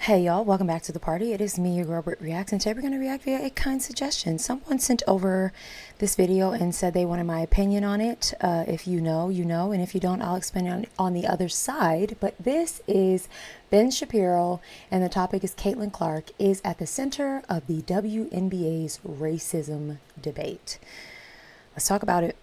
Hey y'all, welcome back to the party. It is me, your girl BrittReacts, and today we're going to react via a kind suggestion. Someone sent over this video and said they wanted my opinion on it. If you know, you know, and if you don't, I'll explain on the other side. But this is Ben Shapiro, and the topic is Caitlin Clark is at the center of the WNBA's racism debate. Let's talk about it.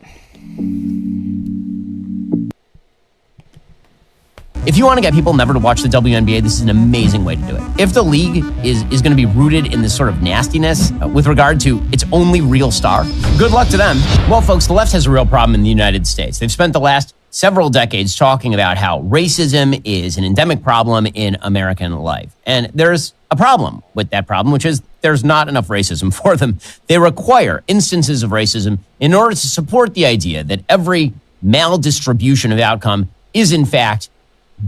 If you want to get people never to watch the WNBA, this is an amazing way to do it. If the league is going to be rooted in this sort of nastiness with regard to its only real star, good luck to them. Well, folks, the left has a real problem in the United States. They've spent the last several decades talking about how racism is an endemic problem in American life. And there's a problem with that problem, which is there's not enough racism for them. They require instances of racism in order to support the idea that every maldistribution of outcome is, in fact,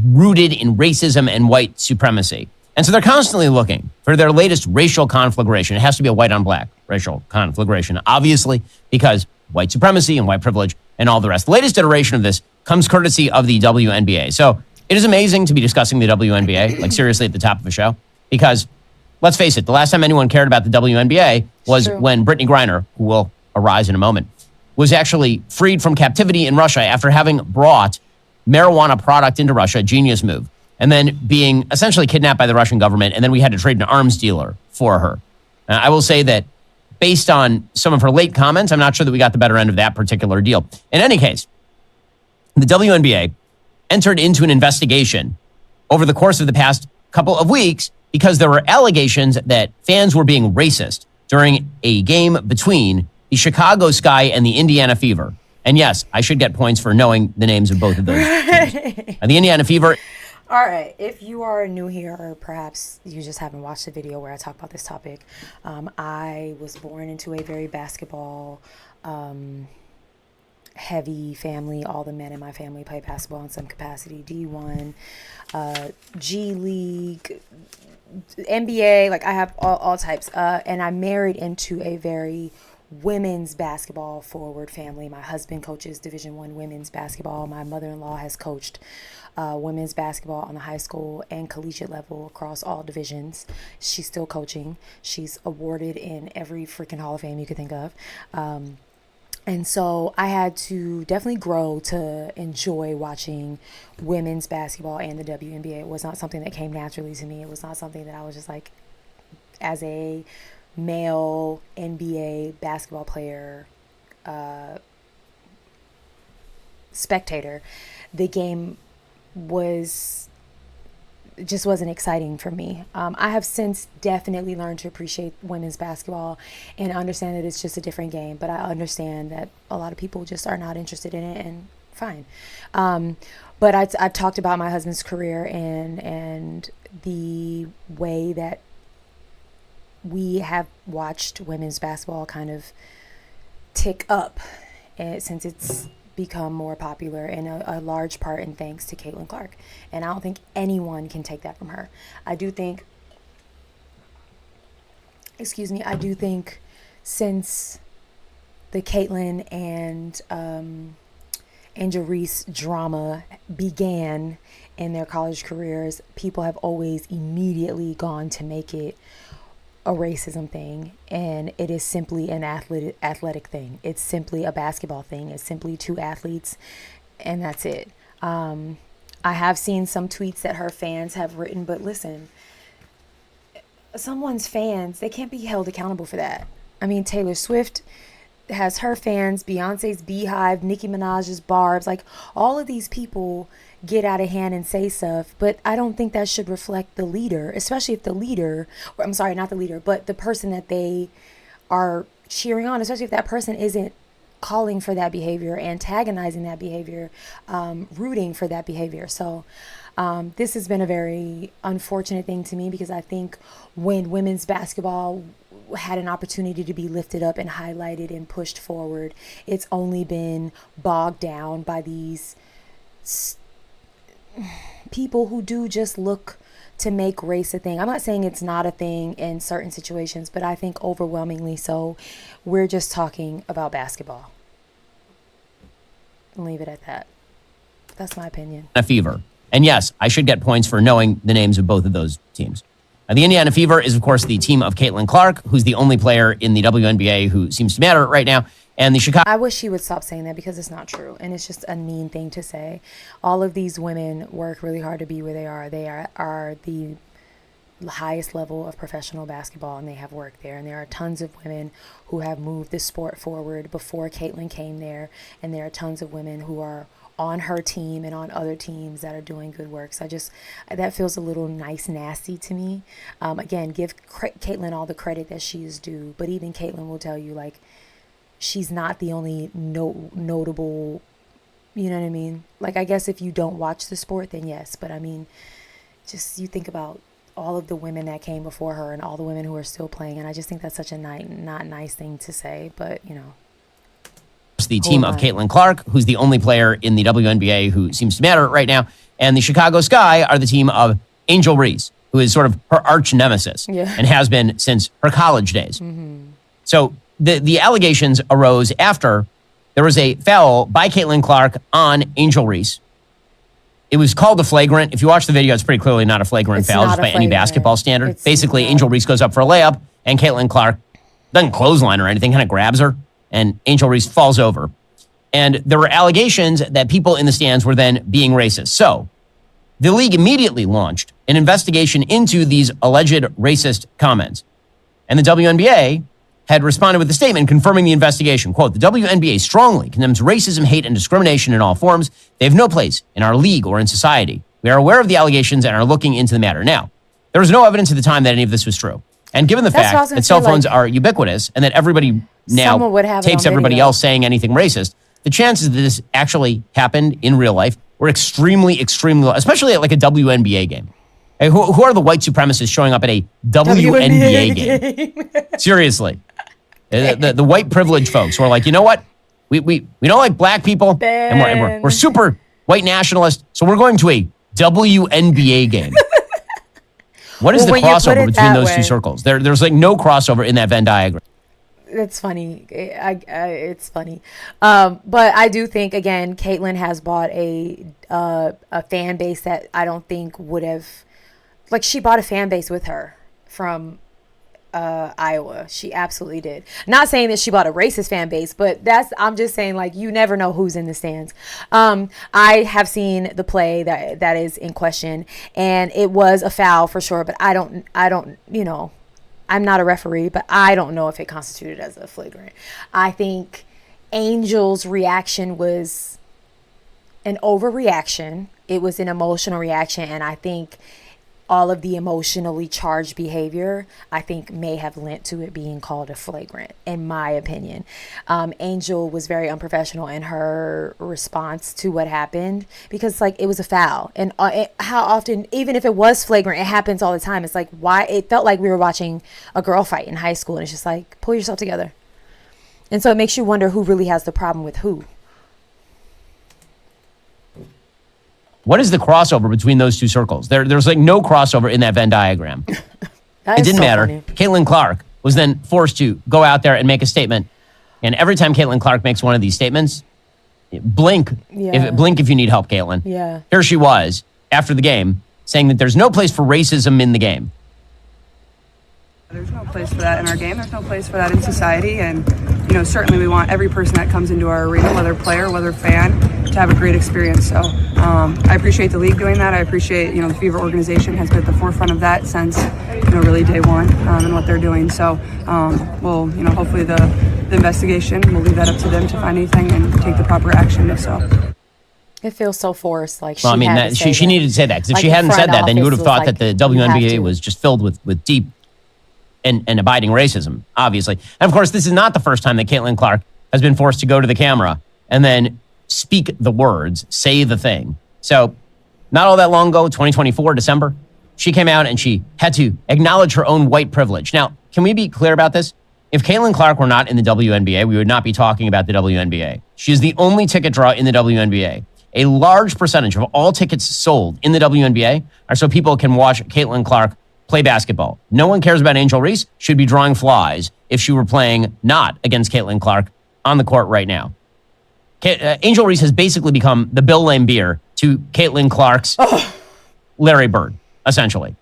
rooted in racism and white supremacy. And so they're constantly looking for their latest racial conflagration. It has to be a white on black racial conflagration, obviously, because white supremacy and white privilege and all the rest. The latest iteration of this comes courtesy of the WNBA. So it is amazing to be discussing the WNBA, like seriously at the top of a show, because let's face it, the last time anyone cared about the WNBA was when Brittney Griner, who will arise in a moment, was actually freed from captivity in Russia after having brought marijuana product into Russia, genius move, and then being essentially kidnapped by the Russian government, and then we had to trade an arms dealer for her. I will say that based on some of her late comments, I'm not sure that we got the better end of that particular deal. In any case, the WNBA entered into an investigation over the course of the past couple of weeks because there were allegations that fans were being racist during a game between the Chicago Sky and the Indiana Fever. And yes, I should get points for knowing the names of both of those teams. The Indiana Fever. All right, if you are new here, or perhaps you just haven't watched the video where I talk about this topic, I was born into a very basketball heavy family. All the men in my family play basketball in some capacity. D1, G League, NBA, like I have all types. And I married into a very women's basketball forward family. My husband coaches Division I women's basketball. My mother-in-law has coached women's basketball on the high school and collegiate level across all divisions. She's still coaching. She's awarded in every freaking Hall of Fame you could think of. And so I had to definitely grow to enjoy watching women's basketball and the WNBA. It was not something that came naturally to me. It was not something that I was just like, as a male NBA basketball player, spectator, the game just wasn't exciting for me. I have since definitely learned to appreciate women's basketball and understand that it's just a different game, but I understand that a lot of people just are not interested in it, and fine. But I've talked about my husband's career and the way that we have watched women's basketball kind of tick up since it's become more popular, and a large part in thanks to Caitlin Clark. And I don't think anyone can take that from her. I do think since the Caitlin and Reese drama began in their college careers, people have always immediately gone to make it a racism thing, and it is simply an athletic thing. It's simply a basketball thing. It's simply two athletes, and that's it. I have seen some tweets that her fans have written, but listen, someone's fans, they can't be held accountable for that. I mean, Taylor Swift has her fans, Beyonce's Beehive, Nicki Minaj's Barbs, like all of these people get out of hand and say stuff, but I don't think that should reflect the leader, especially if the leader, or I'm sorry, not the leader, but the person that they are cheering on, especially if that person isn't calling for that behavior, antagonizing that behavior, rooting for that behavior. So this has been a very unfortunate thing to me, because I think when women's basketball had an opportunity to be lifted up and highlighted and pushed forward, it's only been bogged down by these people who do just look to make race a thing. I'm not saying it's not a thing in certain situations, but I think overwhelmingly so. We're just talking about basketball. Leave it at that. That's my opinion. A fever. And yes, I should get points for knowing the names of both of those teams. The Indiana Fever is, of course, the team of Caitlin Clark, who's the only player in the WNBA who seems to matter right now. And the Chicago... I wish he would stop saying that because it's not true. And it's just a mean thing to say. All of these women work really hard to be where they are. They are the highest level of professional basketball, and they have worked there. And there are tons of women who have moved the sport forward before Caitlin came there. And there are tons of women who are on her team and on other teams that are doing good work. So that feels a little nasty to me. Again, give Caitlin all the credit that she is due. But even Caitlin will tell you, like, she's not the only notable, you know what I mean? Like, I guess if you don't watch the sport, then yes. But I mean, just you think about all of the women that came before her and all the women who are still playing. And I just think that's such a not nice thing to say, but you know. The team of Caitlin Clark, who's the only player in the WNBA who seems to matter right now. And the Chicago Sky are the team of Angel Reese, who is sort of her arch nemesis and has been since her college days. So the allegations arose after there was a foul by Caitlin Clark on Angel Reese. It was called a flagrant. If you watch the video, it's pretty clearly not a flagrant foul, just by any basketball standard. Basically, Angel Reese goes up for a layup, and Caitlin Clark doesn't clothesline or anything, kind of grabs her, and Angel Reese falls over. And there were allegations that people in the stands were then being racist. So the league immediately launched an investigation into these alleged racist comments. And the WNBA had responded with a statement confirming the investigation. Quote, the WNBA strongly condemns racism, hate, and discrimination in all forms. They have no place in our league or in society. We are aware of the allegations and are looking into the matter. Now, there was no evidence at the time that any of this was true. And given the fact that cell phones are ubiquitous and that everybody now tapes everybody else saying anything racist, the chances that this actually happened in real life were extremely, extremely low, especially at like a WNBA game. Hey, who are the white supremacists showing up at a WNBA game? Seriously. The white privilege folks who are like, you know what? We don't like black people, and we're super white nationalists, so we're going to a WNBA game. What is the crossover between those two circles? There's like no crossover in that Venn diagram. It's funny. It's funny. But I do think, again, Caitlin has bought a fan base that I don't think would have, like, she bought a fan base with her from Iowa. She absolutely did. Not saying that she bought a racist fan base, but I'm just saying, like, you never know who's in the stands. I have seen the play that is in question, and it was a foul for sure, but I don't, you know, I'm not a referee, but I don't know if it constituted as a flagrant. I think Angel's reaction was an overreaction. It was an emotional reaction, and I think all of the emotionally charged behavior, I think, may have lent to it being called a flagrant, in my opinion. Angel was very unprofessional in her response to what happened because, like, it was a foul. And how often, even if it was flagrant, it happens all the time. It's like, why? It felt like we were watching a girl fight in high school, and it's just like, pull yourself together. And so it makes you wonder who really has the problem with who. What is the crossover between those two circles? There's like no crossover in that Venn diagram. It didn't matter. Funny. Caitlin Clark was then forced to go out there and make a statement. And every time Caitlin Clark makes one of these statements, blink if you need help, Caitlin. Yeah. Here she was after the game saying that there's no place for racism in the game. There's no place for that in our game. There's no place for that in society. And, you know, certainly we want every person that comes into our arena, whether player, whether fan, to have a great experience. So I appreciate the league doing that. I appreciate, you know, the Fever organization has been at the forefront of that since, you know, really day one and what they're doing. So we'll, you know, hopefully the investigation, we'll leave that up to them to find anything and take the proper action if so. It feels so forced. Like, well, I mean, she needed to say that, because if like she hadn't said that, then you would have thought like, that the WNBA was just filled with deep and abiding racism, obviously. And of course, this is not the first time that Caitlin Clark has been forced to go to the camera and then speak the words, say the thing. So not all that long ago, 2024, December, she came out and she had to acknowledge her own white privilege. Now, can we be clear about this? If Caitlin Clark were not in the WNBA, we would not be talking about the WNBA. She is the only ticket draw in the WNBA. A large percentage of all tickets sold in the WNBA are so people can watch Caitlin Clark play basketball. No one cares about Angel Reese. She'd be drawing flies if she were playing not against Caitlin Clark on the court right now. Angel Reese has basically become the Bill Laimbeer to Caitlin Clark's Larry Bird, essentially.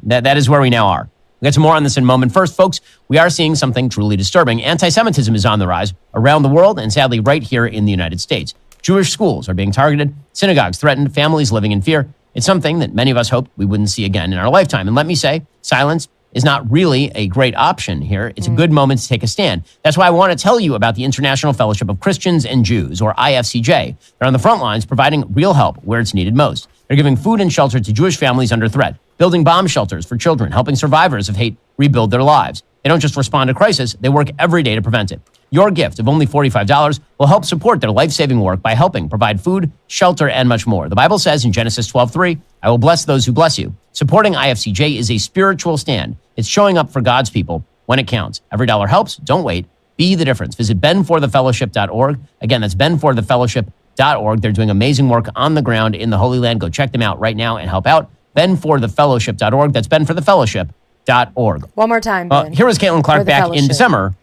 That is where we now are. We'll get to more on this in a moment. First, folks, we are seeing something truly disturbing. Anti-Semitism is on the rise around the world and sadly right here in the United States. Jewish schools are being targeted, synagogues threatened, families living in fear. It's something that many of us hoped we wouldn't see again in our lifetime. And let me say, silence is not really a great option here. It's a good moment to take a stand. That's why I want to tell you about the International Fellowship of Christians and Jews, or IFCJ. They're on the front lines providing real help where it's needed most. They're giving food and shelter to Jewish families under threat, building bomb shelters for children, helping survivors of hate rebuild their lives. They don't just respond to crisis, they work every day to prevent it. Your gift of only $45 will help support their life-saving work by helping provide food, shelter, and much more. The Bible says in Genesis 12:3, I will bless those who bless you. Supporting IFCJ is a spiritual stand. It's showing up for God's people when it counts. Every dollar helps. Don't wait. Be the difference. Visit benforthefellowship.org. Again, that's benforthefellowship.org. They're doing amazing work on the ground in the Holy Land. Go check them out right now and help out. benforthefellowship.org. That's benforthefellowship.org. One more time, Ben. Here was Caitlin Clark back in December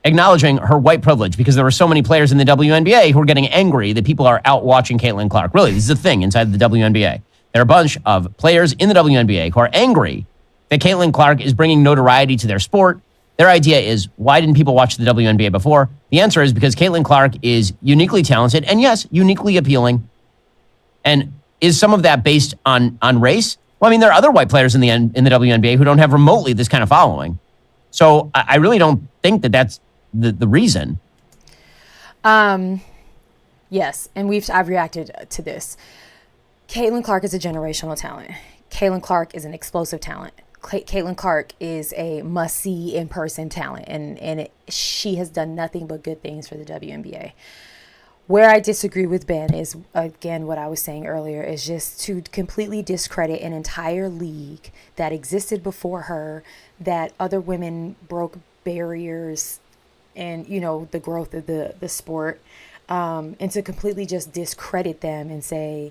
acknowledging her white privilege because there were so many players in the WNBA who were getting angry that people are out watching Caitlin Clark. Really, this is a thing inside the WNBA. There are a bunch of players in the WNBA who are angry that Caitlin Clark is bringing notoriety to their sport. Their idea is, why didn't people watch the WNBA before? The answer is because Caitlin Clark is uniquely talented and, yes, uniquely appealing. And is some of that based on race? Well, I mean, there are other white players in the WNBA who don't have remotely this kind of following. So I really don't think that that's the reason. Yes, and I've reacted to this. Caitlin Clark is a generational talent. Caitlin Clark is an explosive talent. Caitlin Clark is a must-see in-person talent, and she has done nothing but good things for the WNBA. Where I disagree with Ben is, again, what I was saying earlier, is just to completely discredit an entire league that existed before her, that other women broke barriers and, the growth of the sport, and to completely just discredit them and say,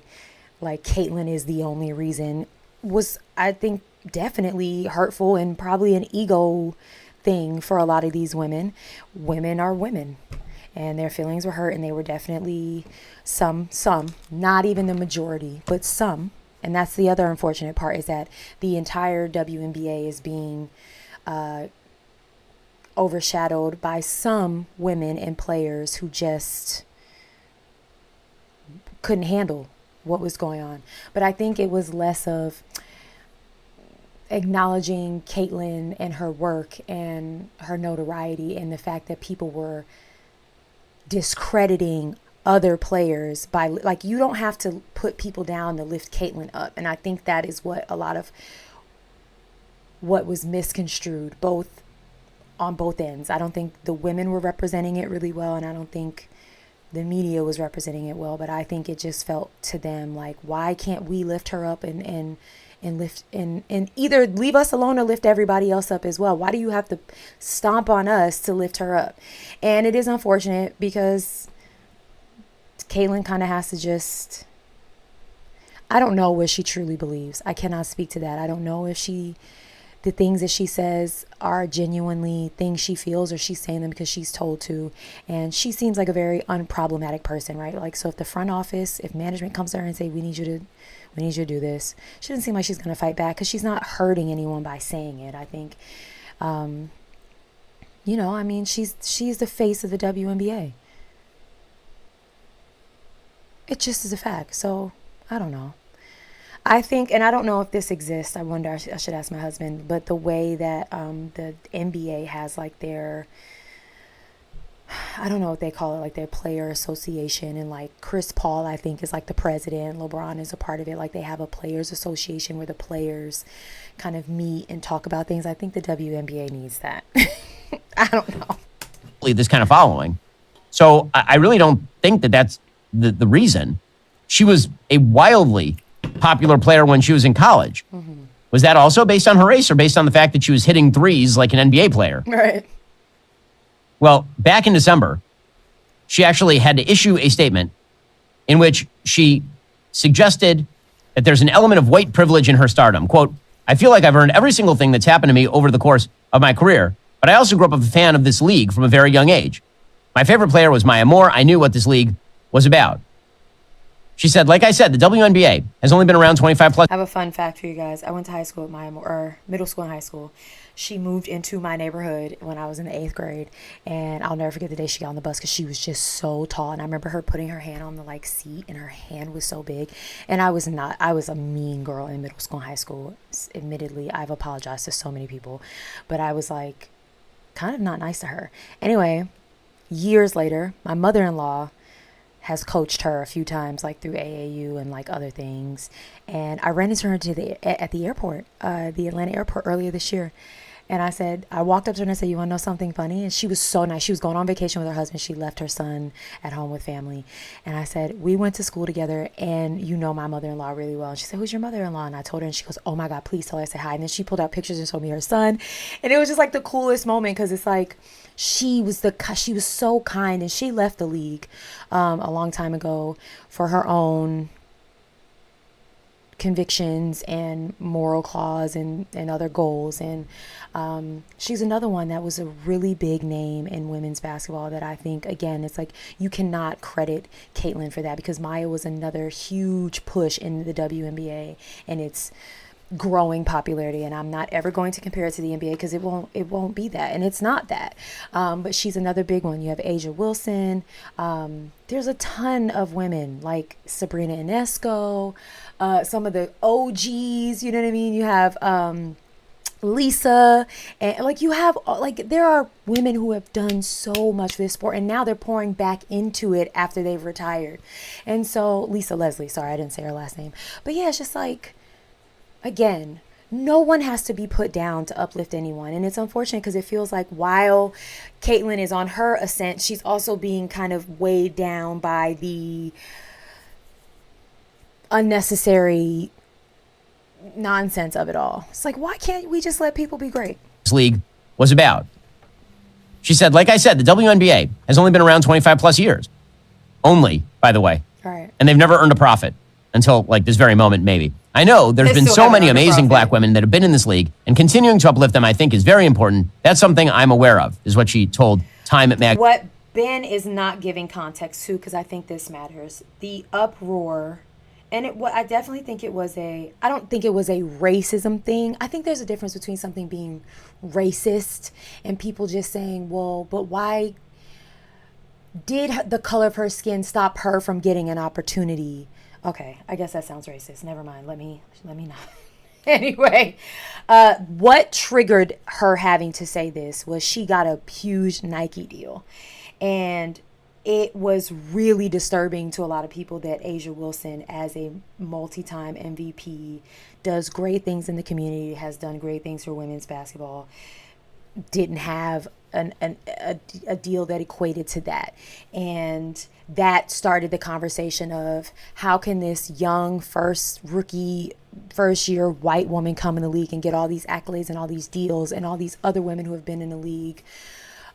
like, Caitlin is the only reason was, I think, definitely hurtful and probably an ego thing for a lot of these women. Women are women. And their feelings were hurt, and they were definitely some, not even the majority, but some. And that's the other unfortunate part, is that the entire WNBA is being overshadowed by some women and players who just couldn't handle what was going on. But I think it was less of acknowledging Caitlin and her work and her notoriety, and the fact that people were discrediting other players by, like, you don't have to put people down to lift Caitlin up. And I think that is what a lot of what was misconstrued on both ends. I don't think the women were representing it really well, and I don't think the media was representing it well, but I think it just felt to them like, why can't we lift her up and lift and either leave us alone or lift everybody else up as well? Why do you have to stomp on us to lift her up? And it is unfortunate because Caitlin kind of has to just, I don't know what she truly believes. I cannot speak to that. I don't know if the things that she says are genuinely things she feels, or she's saying them because she's told to. And she seems like a very unproblematic person, right? Like, so if the front office, if management comes to her and say, we need you to do this, she doesn't seem like she's going to fight back, because she's not hurting anyone by saying it. I think, she's the face of the WNBA. It just is a fact. So I don't know. I think, and I don't know if this exists, I wonder, I should ask my husband, but the way that the NBA has like their, I don't know what they call it, like their player association, and like Chris Paul, I think, is like the president, LeBron is a part of it. Like, they have a players association where the players kind of meet and talk about things. I think the WNBA needs that. I don't know. This kind of following. So I really don't think that that's the reason. She was a wildly popular player when she was in college. Mm-hmm. Was that also based on her race, or based on the fact that she was hitting threes like an NBA player? Right. Well, back in December, she actually had to issue a statement in which she suggested that there's an element of white privilege in her stardom. Quote, I feel like I've earned every single thing that's happened to me over the course of my career, but I also grew up a fan of this league from a very young age. My favorite player was Maya Moore. I knew what this league was about. She said, like I said, the WNBA has only been around 25 plus. I have a fun fact for you guys. I went to high school with middle school and high school. She moved into my neighborhood when I was in the 8th grade, and I'll never forget the day she got on the bus because she was just so tall. And I remember her putting her hand on the seat, and her hand was so big. And I was a mean girl in middle school and high school. Admittedly, I've apologized to so many people, but I was kind of not nice to her. Anyway, years later, my mother-in-law has coached her a few times, through AAU and other things. And I ran into her at the airport, the Atlanta airport earlier this year. And I walked up to her and I said, you want to know something funny? And she was so nice. She was going on vacation with her husband. She left her son at home with family. And I said, we went to school together, and you know my mother-in-law really well. And she said, who's your mother-in-law? And I told her, and she goes, oh my God, please tell her I said hi. And then she pulled out pictures and showed me her son. And it was just the coolest moment, because it's she was so kind, and she left the league a long time ago for her own convictions and moral clause and other goals. And she's another one that was a really big name in women's basketball that I think, again, it's you cannot credit Caitlin for that, because Maya was another huge push in the WNBA and its growing popularity. And I'm not ever going to compare it to the NBA, because it won't be that, and it's not that. But she's another big one. You have A'ja Wilson. There's a ton of women like Sabrina Ionesco, some of the OGs, you know what I mean? You have Lisa, and you have there are women who have done so much for this sport, and now they're pouring back into it after they've retired. And so Lisa Leslie, sorry I didn't say her last name, but yeah, it's just again, no one has to be put down to uplift anyone. And it's unfortunate, because it feels like while Caitlin is on her ascent, she's also being kind of weighed down by the unnecessary nonsense of it all. It's why can't we just let people be great? This league was about. She said, like I said, the WNBA has only been around 25 plus years. Only, by the way. All right. And they've never earned a profit until this very moment, maybe. I know there's been so many amazing black women that have been in this league, and continuing to uplift them, I think, is very important. That's something I'm aware of, is what she told Time at Mag. What Ben is not giving context to, because I think this matters, the uproar. And I definitely think I don't think it was a racism thing. I think there's a difference between something being racist and people just saying, well, but why did the color of her skin stop her from getting an opportunity? Okay, I guess that sounds racist. Never mind. Let me not. Anyway, what triggered her having to say this was she got a huge Nike deal. And it was really disturbing to a lot of people that A'ja Wilson, as a multi-time MVP, does great things in the community, has done great things for women's basketball, didn't have a deal that equated to that. And that started the conversation of, how can this young first year white woman come in the league and get all these accolades and all these deals, and all these other women who have been in the league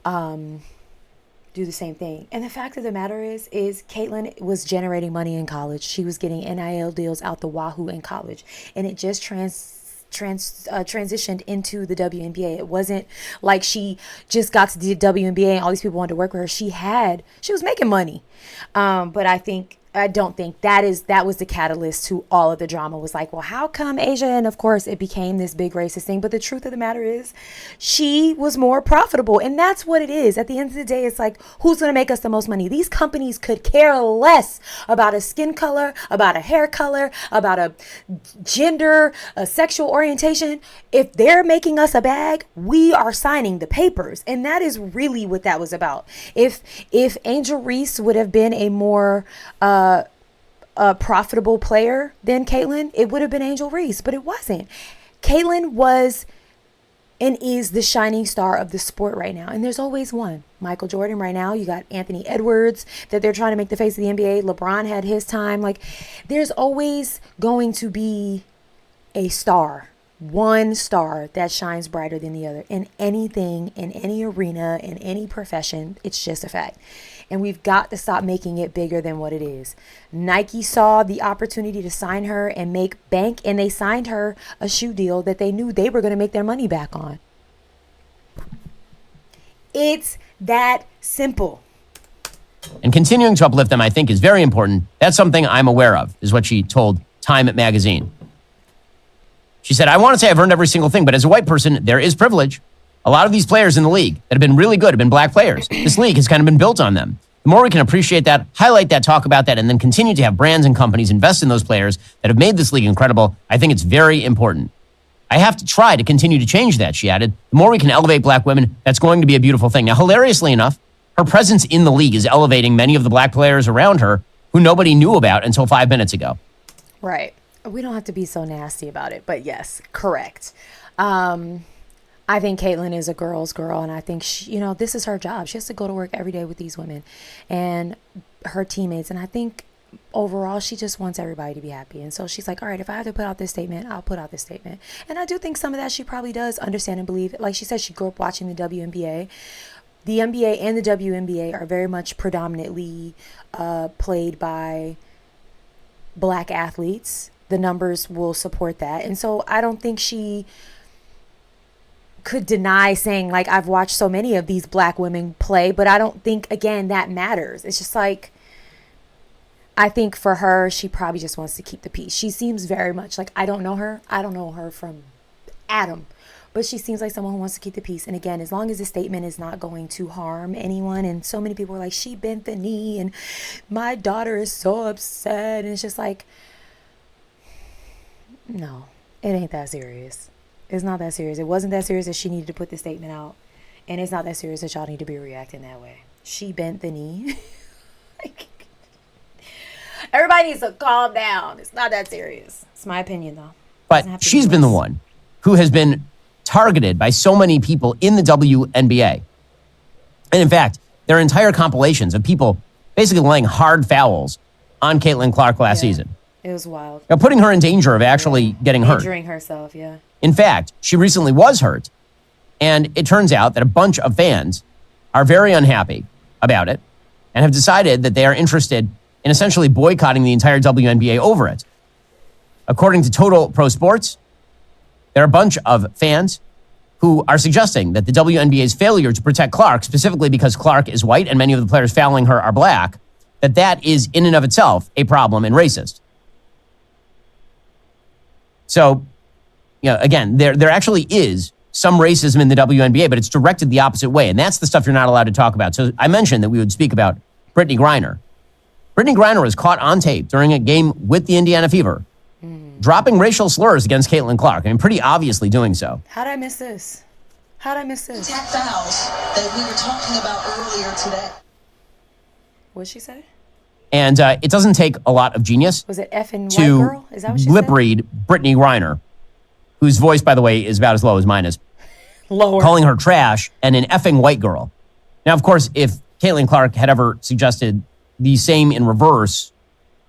do the same thing. And the fact of the matter is Caitlin was generating money in college. She was getting NIL deals out the wahoo in college, and it just transitioned into the WNBA. It wasn't like she just got to the WNBA and all these people wanted to work with her. She was making money. But I don't think that was the catalyst to all of the drama. Was well, how come A'ja? And of course it became this big racist thing. But the truth of the matter is, she was more profitable. And that's what it is. At the end of the day, it's who's going to make us the most money? These companies could care less about a skin color, about a hair color, about a gender, a sexual orientation. If they're making us a bag, we are signing the papers. And that is really what that was about. If Angel Reese would have been a more a profitable player than Caitlin, it would have been Angel Reese, but it wasn't. Caitlin was and is the shining star of the sport right now. And there's always one. Michael Jordan right now. You got Anthony Edwards that they're trying to make the face of the NBA. LeBron had his time. There's always going to be a star, one star that shines brighter than the other in anything, in any arena, in any profession. It's just a fact. And we've got to stop making it bigger than what it is. Nike saw the opportunity to sign her and make bank, and they signed her a shoe deal that they knew they were going to make their money back on. It's that simple. And continuing to uplift them, I think, is very important. That's something I'm aware of, is what she told Time magazine. She said, I want to say I've earned every single thing, but as a white person, there is privilege. A lot of these players in the league that have been really good have been black players. This league has kind of been built on them. The more we can appreciate that, highlight that, talk about that, and then continue to have brands and companies invest in those players that have made this league incredible, I think it's very important. I have to try to continue to change that, she added. The more we can elevate black women, that's going to be a beautiful thing. Now, hilariously enough, her presence in the league is elevating many of the black players around her who nobody knew about until 5 minutes ago. Right. We don't have to be so nasty about it, but yes, correct. I think Caitlyn is a girl's girl, and I think she, this is her job. She has to go to work every day with these women and her teammates, and I think overall she just wants everybody to be happy. And so she's like, all right, if I have to put out this statement, I'll put out this statement. And I do think some of that she probably does understand and believe. Like she said, she grew up watching the WNBA. The NBA and the WNBA are very much predominantly played by black athletes. The numbers will support that. And so I don't think she could deny saying, like, I've watched so many of these black women play, but I don't think, again, that matters. It's just like, I think for her, she probably just wants to keep the peace. She seems very much like, I don't know her from Adam, but she seems like someone who wants to keep the peace. And again, as long as the statement is not going to harm anyone, and so many people are like, she bent the knee and my daughter is so upset, and it's just like, no, it ain't that serious. It's not that serious. It wasn't that serious that she needed to put this statement out. And it's not that serious that y'all need to be reacting that way. She bent the knee. Everybody needs to calm down. It's not that serious. It's my opinion, though. But she's been the one who has been targeted by so many people in the WNBA. And in fact, there are entire compilations of people basically laying hard fouls on Caitlin Clark last season. It was wild. Now, putting her in danger of actually getting hurt. Injuring herself, yeah. In fact, she recently was hurt, and it turns out that a bunch of fans are very unhappy about it and have decided that they are interested in essentially boycotting the entire WNBA over it. According to Total Pro Sports, there are a bunch of fans who are suggesting that the WNBA's failure to protect Clark, specifically because Clark is white and many of the players fouling her are black, that is in and of itself a problem and racist. So, again, there actually is some racism in the WNBA, but it's directed the opposite way. And that's the stuff you're not allowed to talk about. So I mentioned that we would speak about Brittney Griner. Brittney Griner was caught on tape during a game with the Indiana Fever, dropping racial slurs against Caitlin Clark. I mean, pretty obviously doing so. How'd I miss this? Tech fouls that we were talking about earlier today. What'd she say? And it doesn't take a lot of genius Was it effing white to girl? Is that what she lip said? read Brittney Griner, whose voice, by the way, is about as low as mine is, Lower. calling her trash and an effing white girl. Now, of course, if Caitlin Clark had ever suggested the same in reverse,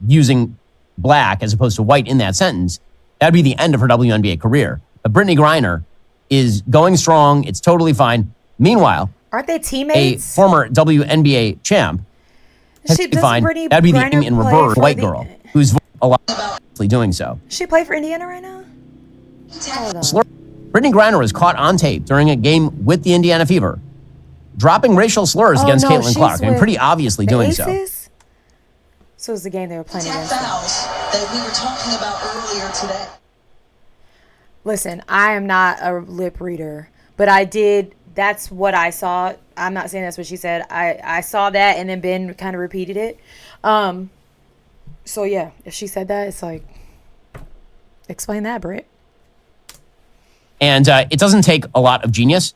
using black as opposed to white in that sentence, that'd be the end of her WNBA career. But Brittney Griner is going strong. It's totally fine. Meanwhile, aren't they a teammates? former WNBA champ has She- been doesn't fine. Brittney That'd be the Griner in play reverse for white the- girl who's a lot doing so. She play for Indiana right now? Hold on. Brittney Griner was caught on tape during a game with the Indiana Fever, dropping racial slurs against no, Caitlin she's Clark. I mean, with pretty obviously the doing Aces? so. So it was the game they were playing Tech against them. fouls that we were talking about earlier today. Listen, I am not a lip reader, but I did. That's what I saw. I'm not saying that's what she said. I saw that, and then Ben kind of repeated it. So yeah, if she said that, it's like, explain that, Britt. And it doesn't take a lot of genius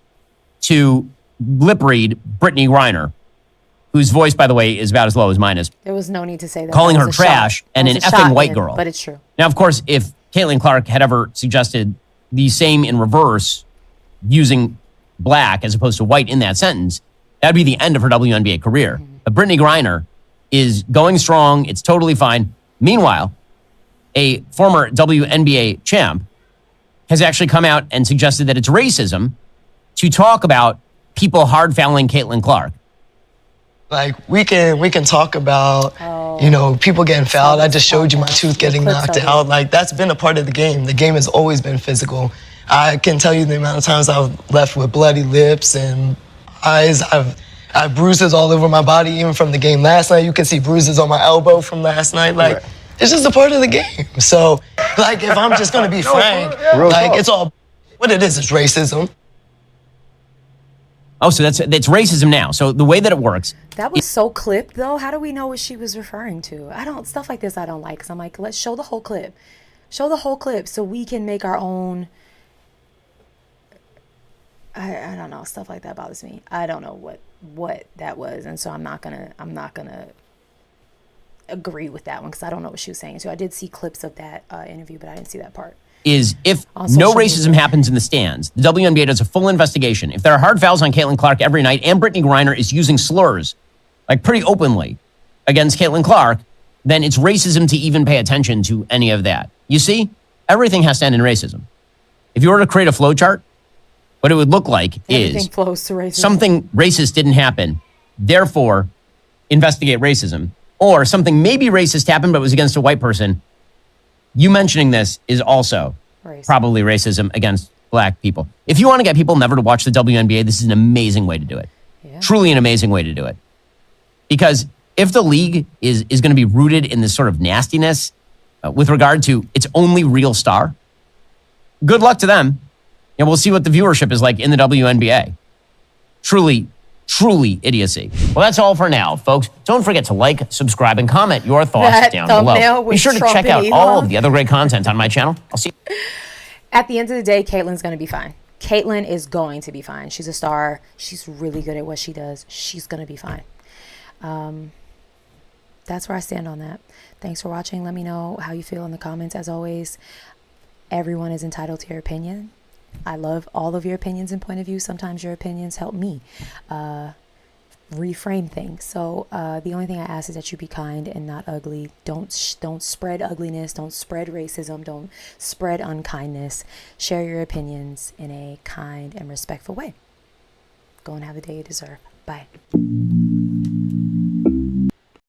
to lip read Brittney Griner, whose voice, by the way, is about as low as mine is, There was no need to say that. calling That her was a trash shot. and That an was a effing shot, white Ben, girl. But it's true. Now, of course, if Caitlin Clark had ever suggested the same in reverse, using black as opposed to white in that sentence, that'd be the end of her WNBA career. But Brittney Griner is going strong. It's totally fine. Meanwhile, a former WNBA champ has actually come out and suggested that it's racism to talk about people hard fouling Caitlin Clark. Like we can talk about, people getting fouled. I just showed you my tooth getting knocked out. Like that's been a part of the game. The game has always been physical. I can tell you the amount of times I've left with bloody lips and eyes. I've I have bruises all over my body, even from the game last night. You can see bruises on my elbow from last night. Like, it's just a part of the game. So, like, if I'm just gonna be frank, like, it's all, what it is racism. Oh, so that's racism now. So the way that it works. That was so clipped, though. How do we know what she was referring to? Stuff like this I don't like. Because I'm like, let's show the whole clip. Show the whole clip so we can make our own. I don't know. Stuff like that bothers me. I don't know what that was. And so I'm not gonna agree with that one because I don't know what she was saying. So I did see clips of that interview, but I didn't see that part. Is if no racism happens in the stands, the WNBA does a full investigation. If there are hard fouls on Caitlin Clark every night and Brittney Griner is using slurs, like pretty openly, against Caitlin Clark, then it's racism to even pay attention to any of that. You see, everything has to end in racism. If you were to create a flow chart, what it would look like Everything is flows to racism. Something racist didn't happen, therefore investigate racism. Or something maybe racist happened but was against a white person. You mentioning this is also probably racism against black people. If you want to get people never to watch the WNBA, this is an amazing way to do it. Yeah. Truly an amazing way to do it. Because if the league is going to be rooted in this sort of nastiness with regard to its only real star, good luck to them. And we'll see what the viewership is like in the WNBA. Truly idiocy. Well, that's all for now, folks. Don't forget to like, subscribe, and comment your thoughts down below. Be sure to check out all of the other great content on my channel. I'll see you. At the end of the day, Caitlin's going to be fine. Caitlin is going to be fine. She's a star. She's really good at what she does. She's going to be fine. That's where I stand on that. Thanks for watching. Let me know how you feel in the comments. As always, everyone is entitled to your opinion. I love all of your opinions and point of view. Sometimes your opinions help me reframe things. So the only thing I ask is that you be kind and not ugly. Don't spread ugliness. Don't spread racism. Don't spread unkindness. Share your opinions in a kind and respectful way. Go and have the day you deserve. Bye.